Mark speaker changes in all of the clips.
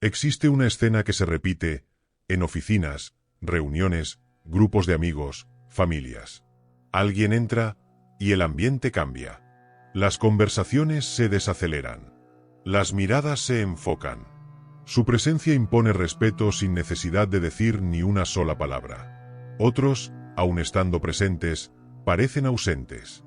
Speaker 1: Existe una escena que se repite en oficinas, reuniones, grupos de amigos, familias. Alguien entra y el ambiente cambia. Las conversaciones se desaceleran. Las miradas se enfocan. Su presencia impone respeto sin necesidad de decir ni una sola palabra. Otros, aun estando presentes, parecen ausentes.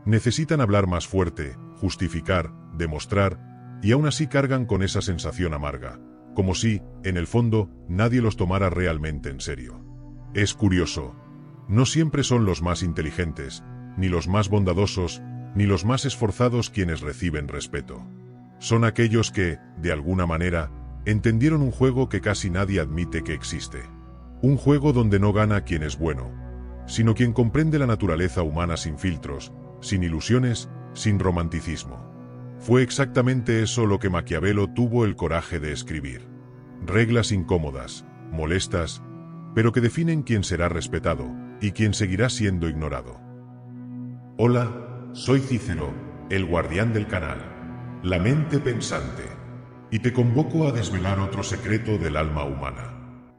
Speaker 1: Necesitan hablar más fuerte, justificar, demostrar, y aún así cargan con esa sensación amarga, como si, en el fondo, nadie los tomara realmente en serio. Es curioso. No siempre son los más inteligentes, ni los más bondadosos, ni los más esforzados quienes reciben respeto. Son aquellos que, de alguna manera, entendieron un juego que casi nadie admite que existe. Un juego donde no gana quien es bueno, sino quien comprende la naturaleza humana sin filtros, sin ilusiones, sin romanticismo. Fue exactamente eso lo que Maquiavelo tuvo el coraje de escribir. Reglas incómodas, molestas, pero que definen quién será respetado y quién seguirá siendo ignorado. Hola, soy Cícero, el guardián del canal, la mente pensante, y te convoco a desvelar otro secreto del alma humana.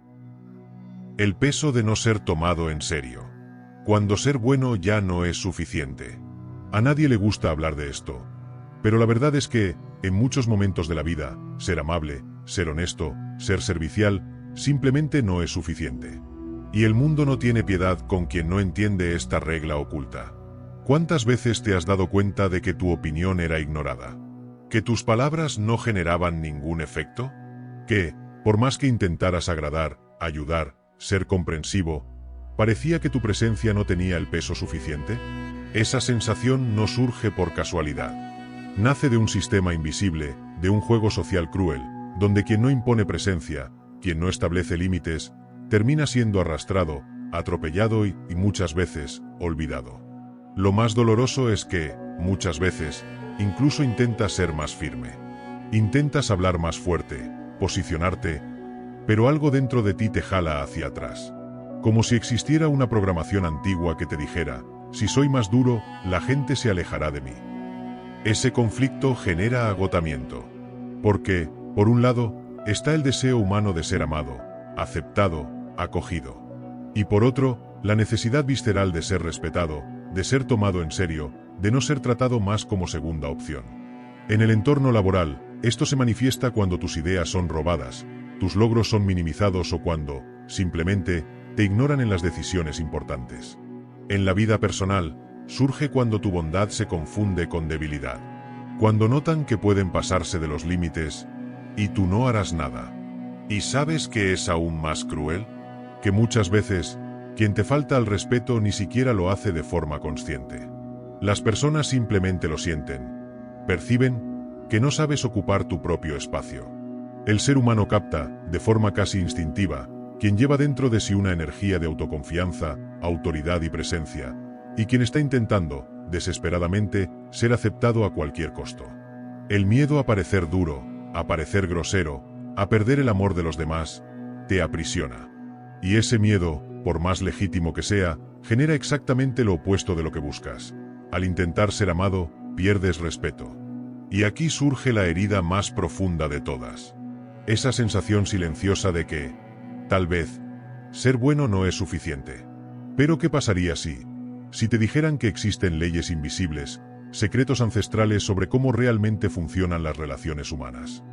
Speaker 1: El peso de no ser tomado en serio. Cuando ser bueno ya no es suficiente. A nadie le gusta hablar de esto, pero la verdad es que, en muchos momentos de la vida, ser amable, ser honesto, ser servicial, simplemente no es suficiente. Y el mundo no tiene piedad con quien no entiende esta regla oculta. ¿Cuántas veces te has dado cuenta de que tu opinión era ignorada? ¿Que tus palabras no generaban ningún efecto? ¿Que, por más que intentaras agradar, ayudar, ser comprensivo, parecía que tu presencia no tenía el peso suficiente? Esa sensación no surge por casualidad. Nace de un sistema invisible, de un juego social cruel, donde quien no impone presencia, quien no establece límites, termina siendo arrastrado, atropellado y muchas veces, olvidado. Lo más doloroso es que, muchas veces, incluso intentas ser más firme. Intentas hablar más fuerte, posicionarte, pero algo dentro de ti te jala hacia atrás. Como si existiera una programación antigua que te dijera, si soy más duro, la gente se alejará de mí. Ese conflicto genera agotamiento. Porque, por un lado, está el deseo humano de ser amado, aceptado, acogido. Y por otro, la necesidad visceral de ser respetado, de ser tomado en serio, de no ser tratado más como segunda opción. En el entorno laboral, esto se manifiesta cuando tus ideas son robadas, tus logros son minimizados o cuando, simplemente, te ignoran en las decisiones importantes. En la vida personal, surge cuando tu bondad se confunde con debilidad. Cuando notan que pueden pasarse de los límites, y tú no harás nada. ¿Y sabes qué es aún más cruel? Que muchas veces, quien te falta al respeto ni siquiera lo hace de forma consciente. Las personas simplemente lo sienten. Perciben que no sabes ocupar tu propio espacio. El ser humano capta, de forma casi instintiva, quien lleva dentro de sí una energía de autoconfianza, autoridad y presencia, y quien está intentando, desesperadamente, ser aceptado a cualquier costo. El miedo a parecer duro, a parecer grosero, a perder el amor de los demás, te aprisiona. Y ese miedo, por más legítimo que sea, genera exactamente lo opuesto de lo que buscas. Al intentar ser amado, pierdes respeto. Y aquí surge la herida más profunda de todas. Esa sensación silenciosa de que, tal vez, ser bueno no es suficiente. Pero ¿qué pasaría si te dijeran que existen leyes invisibles, secretos ancestrales sobre cómo realmente funcionan las relaciones humanas?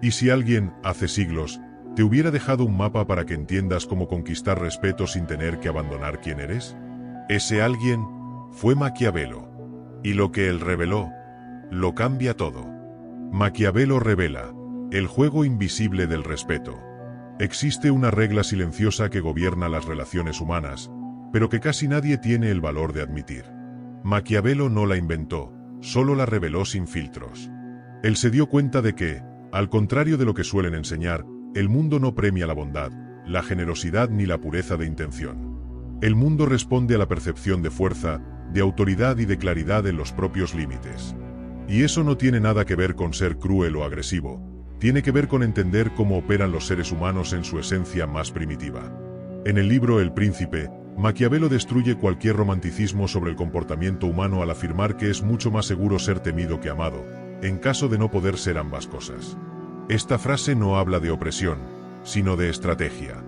Speaker 1: ¿Y si alguien, hace siglos, te hubiera dejado un mapa para que entiendas cómo conquistar respeto sin tener que abandonar quién eres? Ese alguien fue Maquiavelo. Y lo que él reveló, lo cambia todo. Maquiavelo revela el juego invisible del respeto. Existe una regla silenciosa que gobierna las relaciones humanas, pero que casi nadie tiene el valor de admitir. Maquiavelo no la inventó, solo la reveló sin filtros. Él se dio cuenta de que, al contrario de lo que suelen enseñar, el mundo no premia la bondad, la generosidad ni la pureza de intención. El mundo responde a la percepción de fuerza, de autoridad y de claridad en los propios límites. Y eso no tiene nada que ver con ser cruel o agresivo, tiene que ver con entender cómo operan los seres humanos en su esencia más primitiva. En el libro El Príncipe, Maquiavelo destruye cualquier romanticismo sobre el comportamiento humano al afirmar que es mucho más seguro ser temido que amado, en caso de no poder ser ambas cosas. Esta frase no habla de opresión, sino de estrategia.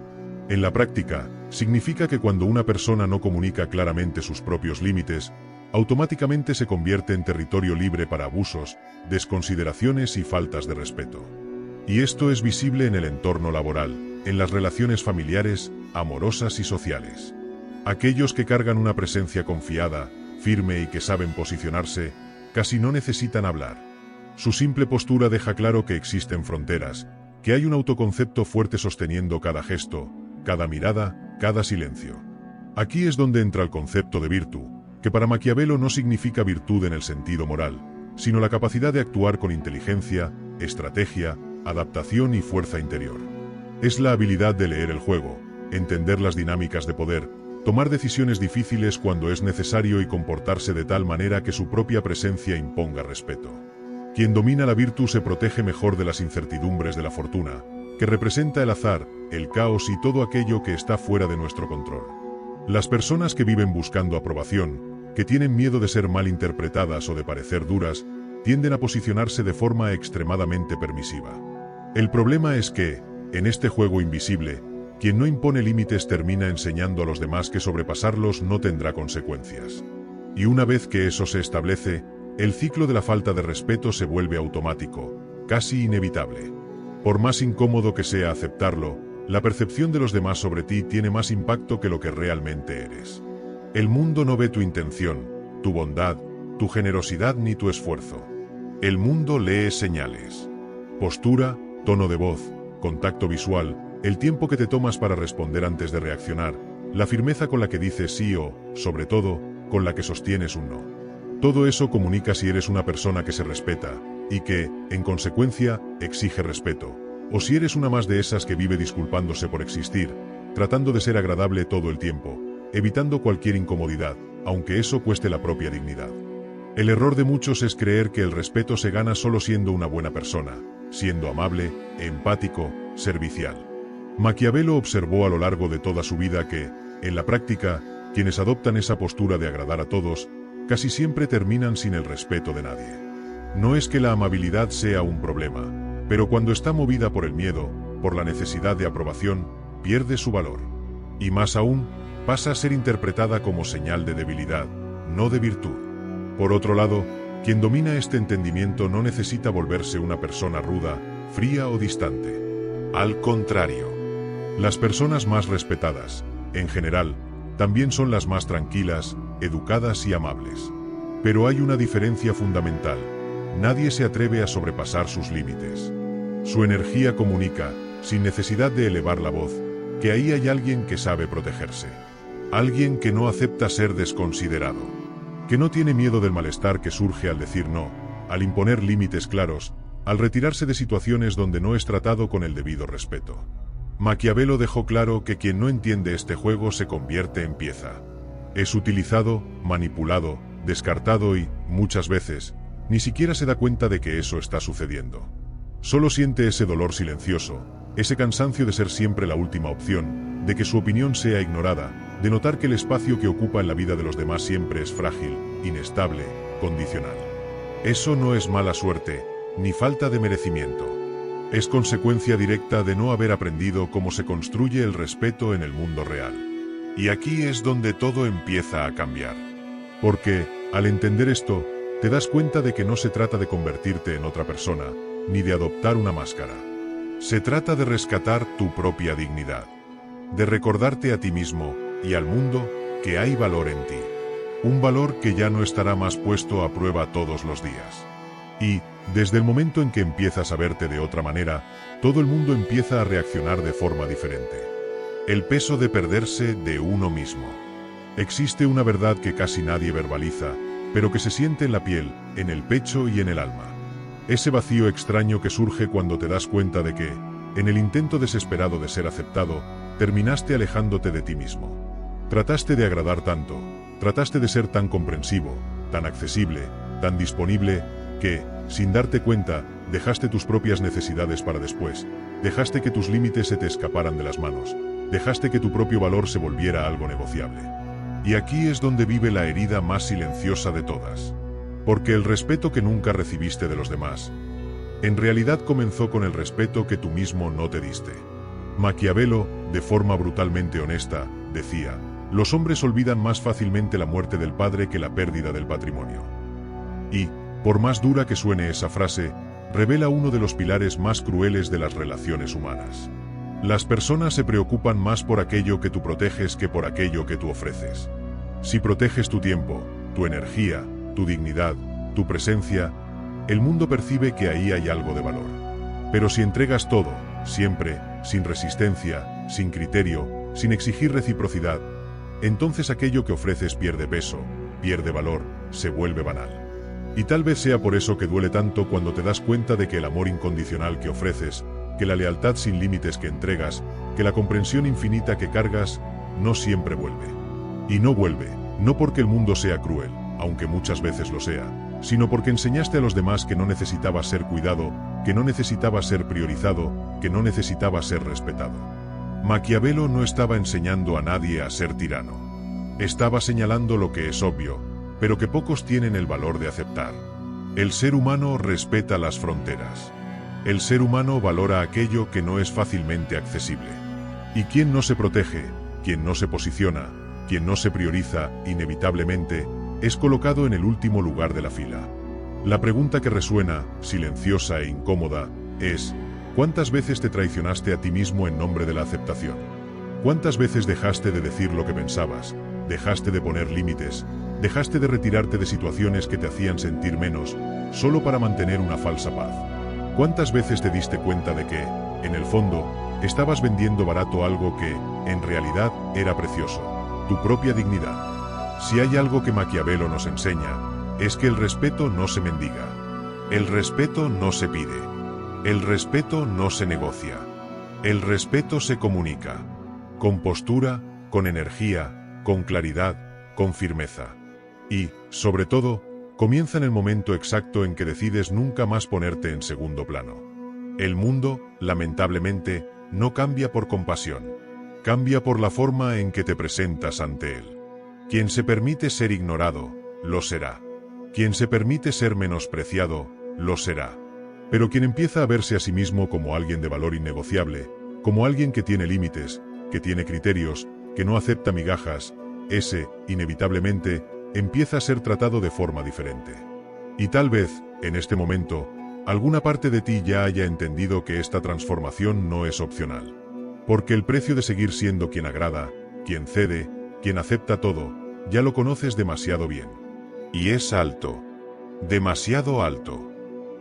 Speaker 1: En la práctica, significa que cuando una persona no comunica claramente sus propios límites, automáticamente se convierte en territorio libre para abusos, desconsideraciones y faltas de respeto. Y esto es visible en el entorno laboral, en las relaciones familiares, amorosas y sociales. Aquellos que cargan una presencia confiada, firme y que saben posicionarse, casi no necesitan hablar. Su simple postura deja claro que existen fronteras, que hay un autoconcepto fuerte sosteniendo cada gesto, cada mirada, cada silencio. Aquí es donde entra el concepto de virtud, que para Maquiavelo no significa virtud en el sentido moral, sino la capacidad de actuar con inteligencia, estrategia, adaptación y fuerza interior. Es la habilidad de leer el juego, entender las dinámicas de poder, tomar decisiones difíciles cuando es necesario y comportarse de tal manera que su propia presencia imponga respeto. Quien domina la virtud se protege mejor de las incertidumbres de la fortuna, que representa el azar, el caos y todo aquello que está fuera de nuestro control. Las personas que viven buscando aprobación, que tienen miedo de ser mal interpretadas o de parecer duras, tienden a posicionarse de forma extremadamente permisiva. El problema es que, en este juego invisible, quien no impone límites termina enseñando a los demás que sobrepasarlos no tendrá consecuencias. Y una vez que eso se establece, el ciclo de la falta de respeto se vuelve automático, casi inevitable. Por más incómodo que sea aceptarlo, la percepción de los demás sobre ti tiene más impacto que lo que realmente eres. El mundo no ve tu intención, tu bondad, tu generosidad ni tu esfuerzo. El mundo lee señales. Postura, tono de voz, contacto visual, el tiempo que te tomas para responder antes de reaccionar, la firmeza con la que dices sí o, sobre todo, con la que sostienes un no. Todo eso comunica si eres una persona que se respeta, y que, en consecuencia, exige respeto, o si eres una más de esas que vive disculpándose por existir, tratando de ser agradable todo el tiempo, evitando cualquier incomodidad, aunque eso cueste la propia dignidad. El error de muchos es creer que el respeto se gana solo siendo una buena persona, siendo amable, empático, servicial. Maquiavelo observó a lo largo de toda su vida que, en la práctica, quienes adoptan esa postura de agradar a todos, casi siempre terminan sin el respeto de nadie. No es que la amabilidad sea un problema, pero cuando está movida por el miedo, por la necesidad de aprobación, pierde su valor. Y más aún, pasa a ser interpretada como señal de debilidad, no de virtud. Por otro lado, quien domina este entendimiento no necesita volverse una persona ruda, fría o distante. Al contrario, las personas más respetadas, en general, también son las más tranquilas, educadas y amables. Pero hay una diferencia fundamental. Nadie se atreve a sobrepasar sus límites. Su energía comunica, sin necesidad de elevar la voz, que ahí hay alguien que sabe protegerse. Alguien que no acepta ser desconsiderado. Que no tiene miedo del malestar que surge al decir no, al imponer límites claros, al retirarse de situaciones donde no es tratado con el debido respeto. Maquiavelo dejó claro que quien no entiende este juego se convierte en pieza. Es utilizado, manipulado, descartado y, muchas veces, ni siquiera se da cuenta de que eso está sucediendo. Solo siente ese dolor silencioso, ese cansancio de ser siempre la última opción, de que su opinión sea ignorada, de notar que el espacio que ocupa en la vida de los demás siempre es frágil, inestable, condicional. Eso no es mala suerte, ni falta de merecimiento. Es consecuencia directa de no haber aprendido cómo se construye el respeto en el mundo real. Y aquí es donde todo empieza a cambiar. Porque, al entender esto, te das cuenta de que no se trata de convertirte en otra persona, ni de adoptar una máscara. Se trata de rescatar tu propia dignidad. De recordarte a ti mismo, y al mundo, que hay valor en ti. Un valor que ya no estará más puesto a prueba todos los días. Y, desde el momento en que empiezas a verte de otra manera, todo el mundo empieza a reaccionar de forma diferente. El peso de perderse de uno mismo. Existe una verdad que casi nadie verbaliza, pero que se siente en la piel, en el pecho y en el alma. Ese vacío extraño que surge cuando te das cuenta de que, en el intento desesperado de ser aceptado, terminaste alejándote de ti mismo. Trataste de agradar tanto, trataste de ser tan comprensivo, tan accesible, tan disponible, que, sin darte cuenta, dejaste tus propias necesidades para después, dejaste que tus límites se te escaparan de las manos, dejaste que tu propio valor se volviera algo negociable. Y aquí es donde vive la herida más silenciosa de todas. Porque el respeto que nunca recibiste de los demás, En realidad comenzó con el respeto que tú mismo no te diste. Maquiavelo, de forma brutalmente honesta, decía: los hombres olvidan más fácilmente la muerte del padre que la pérdida del patrimonio. Y, por más dura que suene esa frase, revela uno de los pilares más crueles de las relaciones humanas. Las personas se preocupan más por aquello que tú proteges que por aquello que tú ofreces. Si proteges tu tiempo, tu energía, tu dignidad, tu presencia, el mundo percibe que ahí hay algo de valor. Pero si entregas todo, siempre, sin resistencia, sin criterio, sin exigir reciprocidad, entonces aquello que ofreces pierde peso, pierde valor, se vuelve banal. Y tal vez sea por eso que duele tanto cuando te das cuenta de que el amor incondicional que ofreces, que la lealtad sin límites que entregas, que la comprensión infinita que cargas, no siempre vuelve. Y no vuelve, no porque el mundo sea cruel, aunque muchas veces lo sea, sino porque enseñaste a los demás que no necesitaba ser cuidado, que no necesitaba ser priorizado, que no necesitaba ser respetado. Maquiavelo no estaba enseñando a nadie a ser tirano. Estaba señalando lo que es obvio, pero que pocos tienen el valor de aceptar. El ser humano respeta las fronteras. El ser humano valora aquello que no es fácilmente accesible. Y quien no se protege, quien no se posiciona, quien no se prioriza, inevitablemente, es colocado en el último lugar de la fila. La pregunta que resuena, silenciosa e incómoda, es: ¿cuántas veces te traicionaste a ti mismo en nombre de la aceptación? ¿Cuántas veces dejaste de decir lo que pensabas, dejaste de poner límites, dejaste de retirarte de situaciones que te hacían sentir menos, solo para mantener una falsa paz? ¿Cuántas veces te diste cuenta de que, en el fondo, estabas vendiendo barato algo que, en realidad, era precioso? Tu propia dignidad. Si hay algo que Maquiavelo nos enseña, es que el respeto no se mendiga. El respeto no se pide. El respeto no se negocia. El respeto se comunica. Con postura, con energía, con claridad, con firmeza. Y, sobre todo, comienza en el momento exacto en que decides nunca más ponerte en segundo plano. El mundo, lamentablemente, no cambia por compasión. Cambia por la forma en que te presentas ante él. Quien se permite ser ignorado, lo será. Quien se permite ser menospreciado, lo será. Pero quien empieza a verse a sí mismo como alguien de valor innegociable, como alguien que tiene límites, que tiene criterios, que no acepta migajas, ese, inevitablemente, empieza a ser tratado de forma diferente. Y tal vez, en este momento, alguna parte de ti ya haya entendido que esta transformación no es opcional. Porque el precio de seguir siendo quien agrada, quien cede, quien acepta todo, ya lo conoces demasiado bien. Y es alto. Demasiado alto.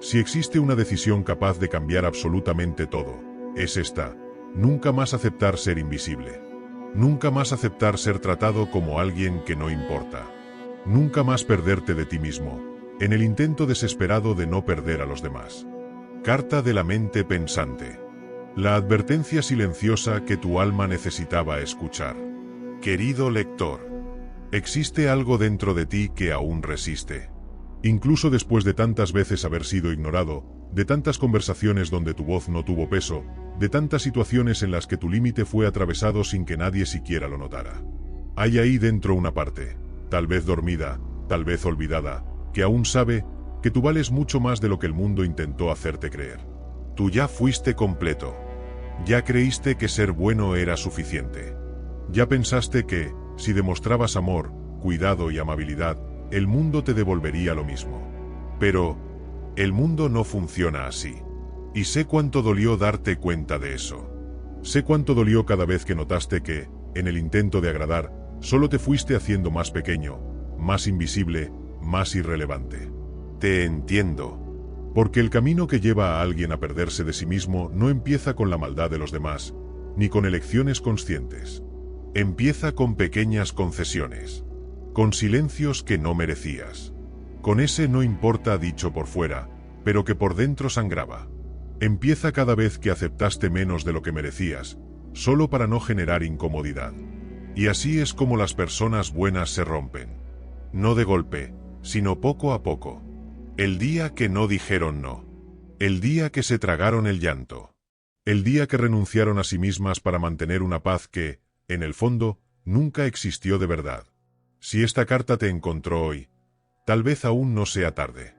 Speaker 1: Si existe una decisión capaz de cambiar absolutamente todo, es esta: nunca más aceptar ser invisible. Nunca más aceptar ser tratado como alguien que no importa. Nunca más perderte de ti mismo, en el intento desesperado de no perder a los demás. Carta de la mente pensante. La advertencia silenciosa que tu alma necesitaba escuchar. Querido lector, existe algo dentro de ti que aún resiste. Incluso después de tantas veces haber sido ignorado, de tantas conversaciones donde tu voz no tuvo peso, de tantas situaciones en las que tu límite fue atravesado sin que nadie siquiera lo notara. Hay ahí dentro una parte, tal vez dormida, tal vez olvidada, que aún sabe que tú vales mucho más de lo que el mundo intentó hacerte creer. Tú ya fuiste completo. Ya creíste que ser bueno era suficiente. Ya pensaste que, si demostrabas amor, cuidado y amabilidad, el mundo te devolvería lo mismo. Pero, el mundo no funciona así. Y sé cuánto dolió darte cuenta de eso. Sé cuánto dolió cada vez que notaste que, en el intento de agradar, solo te fuiste haciendo más pequeño, más invisible, más irrelevante. Te entiendo. Porque el camino que lleva a alguien a perderse de sí mismo no empieza con la maldad de los demás, ni con elecciones conscientes. Empieza con pequeñas concesiones. Con silencios que no merecías. Con ese no importa dicho por fuera, pero que por dentro sangraba. Empieza cada vez que aceptaste menos de lo que merecías, solo para no generar incomodidad. Y así es como las personas buenas se rompen. No de golpe, sino poco a poco. El día que no dijeron no. El día que se tragaron el llanto. El día que renunciaron a sí mismas para mantener una paz que, en el fondo, nunca existió de verdad. Si esta carta te encontró hoy, tal vez aún no sea tarde.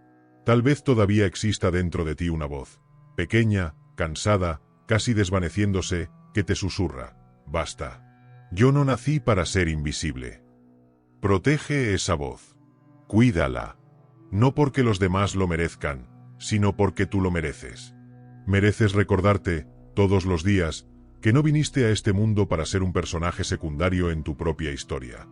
Speaker 1: Tal vez todavía exista dentro de ti una voz, pequeña, cansada, casi desvaneciéndose, que te susurra: basta. Yo no nací para ser invisible. Protege esa voz. Cuídala. No porque los demás lo merezcan, sino porque tú lo mereces. Mereces recordarte, todos los días, que no viniste a este mundo para ser un personaje secundario en tu propia historia.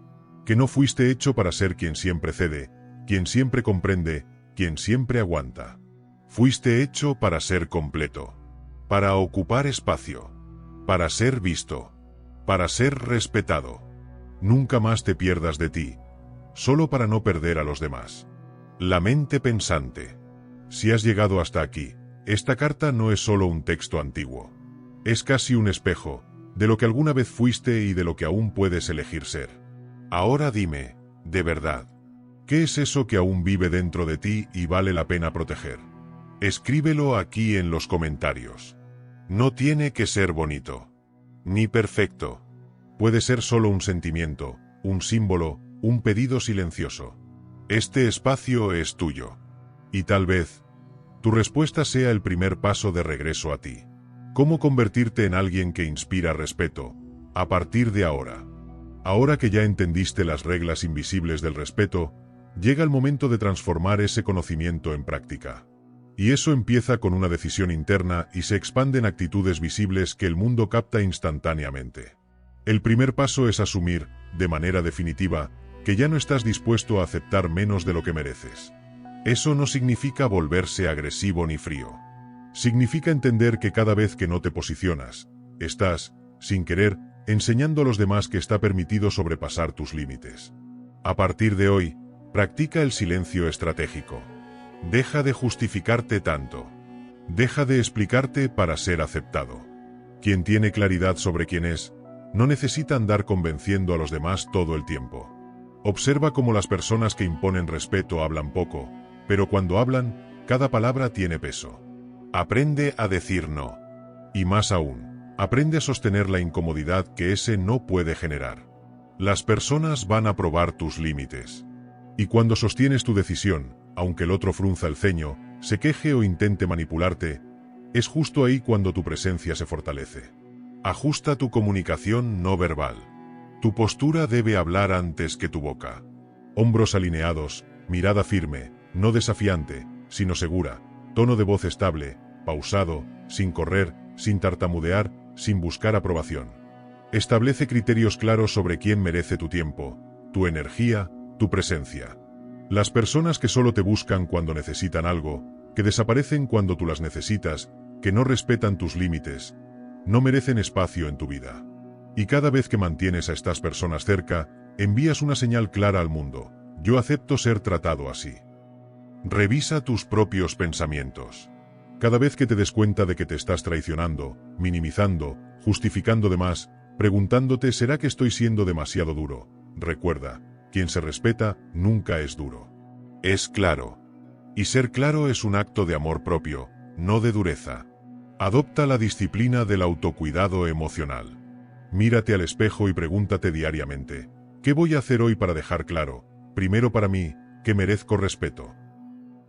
Speaker 1: Que no fuiste hecho para ser quien siempre cede, quien siempre comprende, quien siempre aguanta. Fuiste hecho para ser completo. Para ocupar espacio. Para ser visto. Para ser respetado. Nunca más te pierdas de ti, solo para no perder a los demás. La mente pensante. Si has llegado hasta aquí, esta carta no es solo un texto antiguo. Es casi un espejo, de lo que alguna vez fuiste y de lo que aún puedes elegir ser. Ahora dime, de verdad, ¿qué es eso que aún vive dentro de ti y vale la pena proteger? Escríbelo aquí en los comentarios. No tiene que ser bonito, ni perfecto. Puede ser solo un sentimiento, un símbolo, un pedido silencioso. Este espacio es tuyo. Y tal vez, tu respuesta sea el primer paso de regreso a ti. ¿Cómo convertirte en alguien que inspira respeto, a partir de ahora? Ahora que ya entendiste las reglas invisibles del respeto, llega el momento de transformar ese conocimiento en práctica. Y eso empieza con una decisión interna y se expande en actitudes visibles que el mundo capta instantáneamente. El primer paso es asumir, de manera definitiva, que ya no estás dispuesto a aceptar menos de lo que mereces. Eso no significa volverse agresivo ni frío. Significa entender que cada vez que no te posicionas, estás, sin querer, enseñando a los demás que está permitido sobrepasar tus límites. A partir de hoy, practica el silencio estratégico. Deja de justificarte tanto. Deja de explicarte para ser aceptado. Quien tiene claridad sobre quién es, no necesita andar convenciendo a los demás todo el tiempo. Observa cómo las personas que imponen respeto hablan poco, pero cuando hablan, cada palabra tiene peso. Aprende a decir no. Y más aún, aprende a sostener la incomodidad que ese no puede generar. Las personas van a probar tus límites. Y cuando sostienes tu decisión, aunque el otro frunza el ceño, se queje o intente manipularte, es justo ahí cuando tu presencia se fortalece. Ajusta tu comunicación no verbal. Tu postura debe hablar antes que tu boca. Hombros alineados, mirada firme, no desafiante, sino segura, tono de voz estable, pausado, sin correr, sin tartamudear, sin buscar aprobación. Establece criterios claros sobre quién merece tu tiempo, tu energía, tu presencia. Las personas que solo te buscan cuando necesitan algo, que desaparecen cuando tú las necesitas, que no respetan tus límites, no merecen espacio en tu vida. Y cada vez que mantienes a estas personas cerca, envías una señal clara al mundo: yo acepto ser tratado así. Revisa tus propios pensamientos. Cada vez que te des cuenta de que te estás traicionando, minimizando, justificando de más, preguntándote ¿será que estoy siendo demasiado duro? Recuerda, quien se respeta nunca es duro. Es claro. Y ser claro es un acto de amor propio, no de dureza. Adopta la disciplina del autocuidado emocional. Mírate al espejo y pregúntate diariamente: ¿qué voy a hacer hoy para dejar claro, primero para mí, que merezco respeto?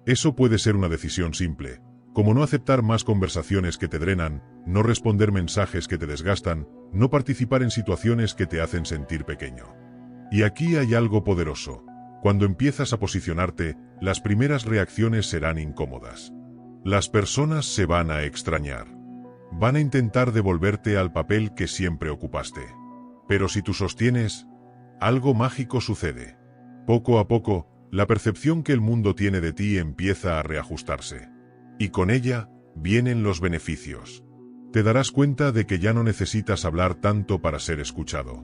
Speaker 1: Eso puede ser una decisión simple, como no aceptar más conversaciones que te drenan, no responder mensajes que te desgastan, no participar en situaciones que te hacen sentir pequeño. Y aquí hay algo poderoso. Cuando empiezas a posicionarte, las primeras reacciones serán incómodas. Las personas se van a extrañar. Van a intentar devolverte al papel que siempre ocupaste. Pero si tú sostienes, algo mágico sucede. Poco a poco, la percepción que el mundo tiene de ti empieza a reajustarse. Y con ella, vienen los beneficios. Te darás cuenta de que ya no necesitas hablar tanto para ser escuchado.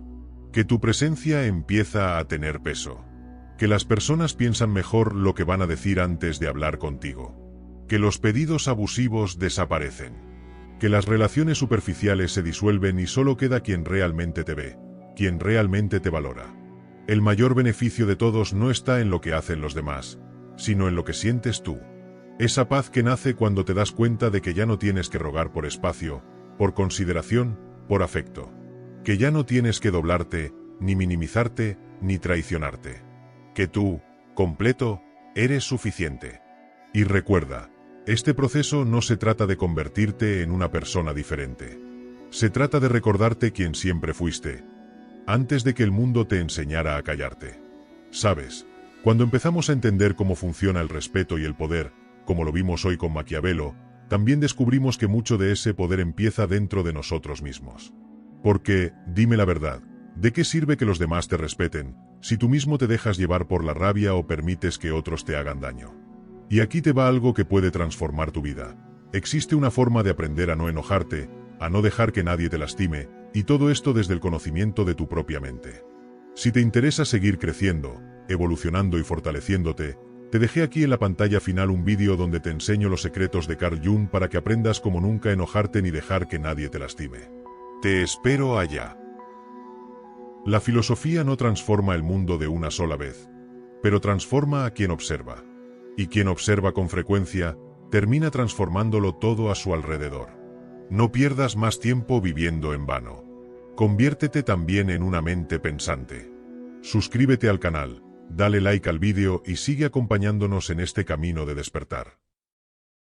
Speaker 1: Que tu presencia empieza a tener peso. Que las personas piensan mejor lo que van a decir antes de hablar contigo. Que los pedidos abusivos desaparecen. Que las relaciones superficiales se disuelven y solo queda quien realmente te ve, quien realmente te valora. El mayor beneficio de todos no está en lo que hacen los demás, sino en lo que sientes tú. Esa paz que nace cuando te das cuenta de que ya no tienes que rogar por espacio, por consideración, por afecto. Que ya no tienes que doblarte, ni minimizarte, ni traicionarte. Que tú, completo, eres suficiente. Y recuerda, este proceso no se trata de convertirte en una persona diferente. Se trata de recordarte quién siempre fuiste, antes de que el mundo te enseñara a callarte. ¿Sabes? Cuando empezamos a entender cómo funciona el respeto y el poder, como lo vimos hoy con Maquiavelo, también descubrimos que mucho de ese poder empieza dentro de nosotros mismos. Porque, dime la verdad, ¿de qué sirve que los demás te respeten, si tú mismo te dejas llevar por la rabia o permites que otros te hagan daño? Y aquí te va algo que puede transformar tu vida. Existe una forma de aprender a no enojarte, a no dejar que nadie te lastime, y todo esto desde el conocimiento de tu propia mente. Si te interesa seguir creciendo, evolucionando y fortaleciéndote, te dejé aquí en la pantalla final un vídeo donde te enseño los secretos de Carl Jung para que aprendas cómo nunca enojarte ni dejar que nadie te lastime. Te espero allá. La filosofía no transforma el mundo de una sola vez, pero transforma a quien observa. Y quien observa con frecuencia, termina transformándolo todo a su alrededor. No pierdas más tiempo viviendo en vano. Conviértete también en una mente pensante. Suscríbete al canal, dale like al vídeo y sigue acompañándonos en este camino de despertar.